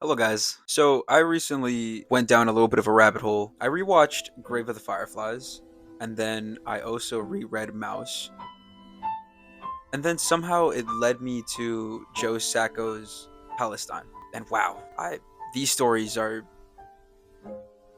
Hello, guys. So, I recently went down a little bit of a rabbit hole. I rewatched Grave of the Fireflies, and then I also reread Mouse. And then somehow it led me to Joe Sacco's Palestine. And wow, these stories are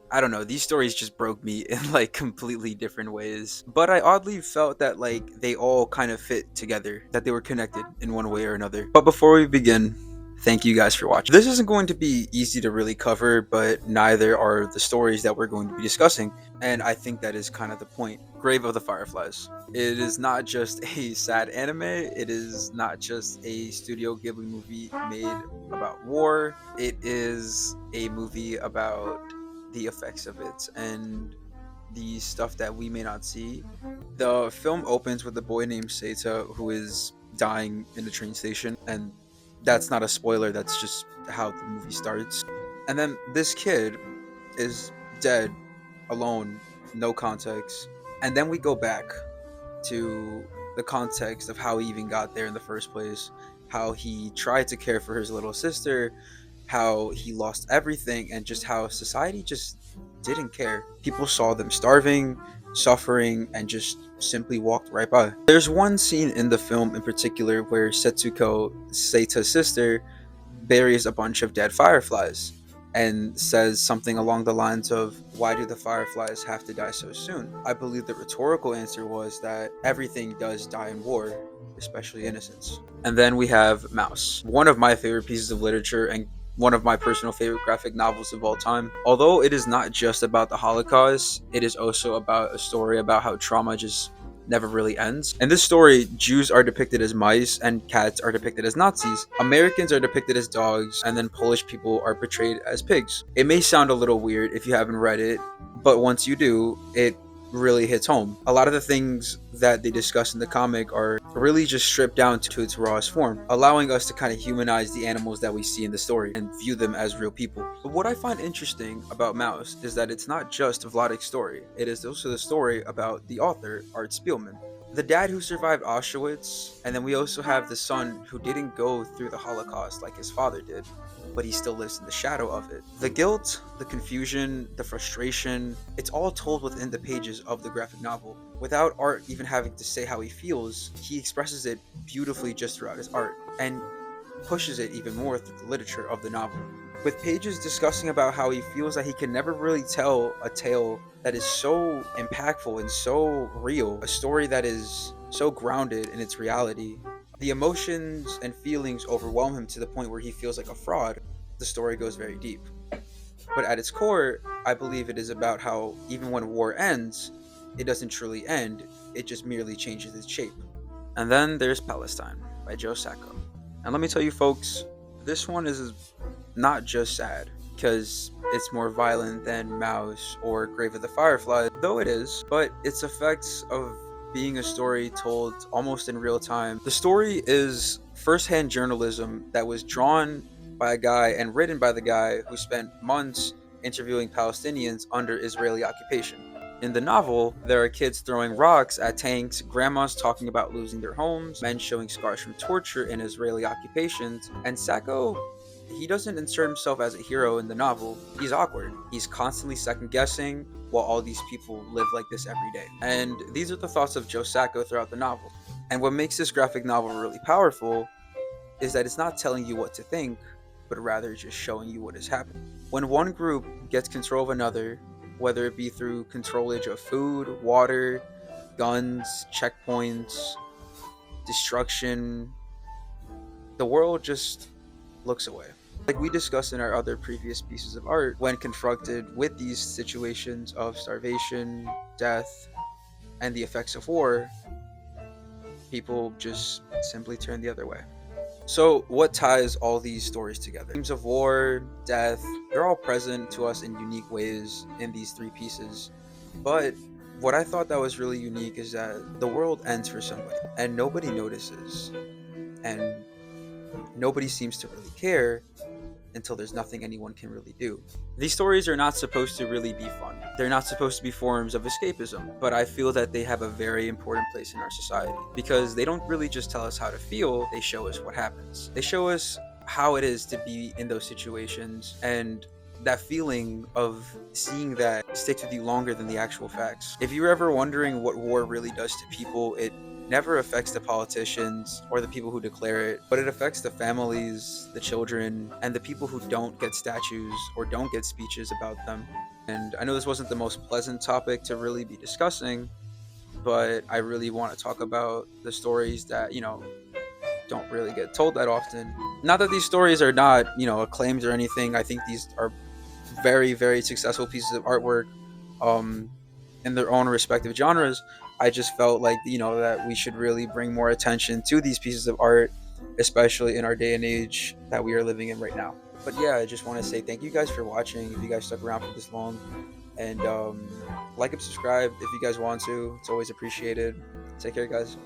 I don't know, these stories just broke me in like completely different ways. But I oddly felt that like they all kind of fit together, that they were connected in one way or another. But before we begin, thank you guys for watching. This isn't going to be easy to really cover, but neither are the stories that we're going to be discussing. And I think that is kind of the point. Grave of the Fireflies. It is not just a sad anime, it is not just a Studio Ghibli movie made about war. It is a movie about the effects of it and the stuff that we may not see. The film opens with a boy named Seita who is dying in the train station, and that's not a spoiler, that's just how the movie starts. And then this kid is dead, alone, no context. And then we go back to the context of how he even got there in the first place, how he tried to care for his little sister, how he lost everything, and just how society just didn't care. People saw them starving, suffering, and just simply walked right by. There's one scene in the film in particular where Setsuko, Seita's sister, buries a bunch of dead fireflies and says something along the lines of, "Why do the fireflies have to die so soon?" I believe the rhetorical answer was that everything does die in war, especially innocence. And then we have Mouse, one of my favorite pieces of literature and one of my personal favorite graphic novels of all time. Although it is not just about the Holocaust, it is also about a story about how trauma just never really ends. In this story, Jews are depicted as mice and cats are depicted as Nazis. Americans are depicted as dogs, and then Polish people are portrayed as pigs. It may sound a little weird if you haven't read it, but once you do, it really hits home. A lot of the things that they discuss in the comic are really just stripped down to its rawest form, allowing us to kind of humanize the animals that we see in the story and view them as real people. But what I find interesting about Mouse is that it's not just Vladik's story, it is also the story about the author, Art Spielman. The dad who survived Auschwitz, and then we also have the son who didn't go through the Holocaust like his father did, but he still lives in the shadow of it. The guilt, the confusion, the frustration, it's all told within the pages of the graphic novel. Without Art even having to say how he feels, he expresses it beautifully just throughout his art, and pushes it even more through the literature of the novel. With pages discussing about how he feels that he can never really tell a tale that is so impactful and so real, a story that is so grounded in its reality. The emotions and feelings overwhelm him to the point where he feels like a fraud. The story goes very deep. But at its core, I believe it is about how even when war ends, it doesn't truly end, it just merely changes its shape. And then there's Palestine by Joe Sacco. And let me tell you, folks, this one is not just sad, because it's more violent than Mouse or Grave of the Fireflies, though it is, but its effects of being a story told almost in real time. The story is first-hand journalism that was drawn by a guy and written by the guy who spent months interviewing Palestinians under Israeli occupation. In the novel, there are kids throwing rocks at tanks, grandmas talking about losing their homes, men showing scars from torture in Israeli occupations, and Sacco, he doesn't insert himself as a hero in the novel. He's awkward. He's constantly second guessing while all these people live like this every day. And these are the thoughts of Joe Sacco throughout the novel. And what makes this graphic novel really powerful is that it's not telling you what to think, but rather just showing you what is happening. When one group gets control of another, whether it be through controlage of food, water, guns, checkpoints, destruction, the world just looks away. Like we discussed in our other previous pieces of art, when confronted with these situations of starvation, death, and the effects of war, people just simply turn the other way. So, what ties all these stories together? Themes of war, death, they're all present to us in unique ways in these three pieces. But what I thought that was really unique is that the world ends for somebody, and nobody notices, and nobody seems to really care until there's nothing anyone can really do. These stories are not supposed to really be fun. They're not supposed to be forms of escapism, but I feel that they have a very important place in our society because they don't really just tell us how to feel, they show us what happens. They show us how it is to be in those situations, and that feeling of seeing that sticks with you longer than the actual facts. If you're ever wondering what war really does to people, it never affects the politicians or the people who declare it, but it affects the families, the children, and the people who don't get statues or don't get speeches about them. And I know this wasn't the most pleasant topic to really be discussing, but I really want to talk about the stories that, don't really get told that often. Not that these stories are not, acclaimed or anything. I think these are very, very successful pieces of artwork, um, in their own respective genres. I just felt like, that we should really bring more attention to these pieces of art, especially in our day and age that we are living in right now. But yeah, I just want to say thank you guys for watching. If you guys stuck around for this long, and like and subscribe if you guys want to. It's always appreciated. Take care, guys.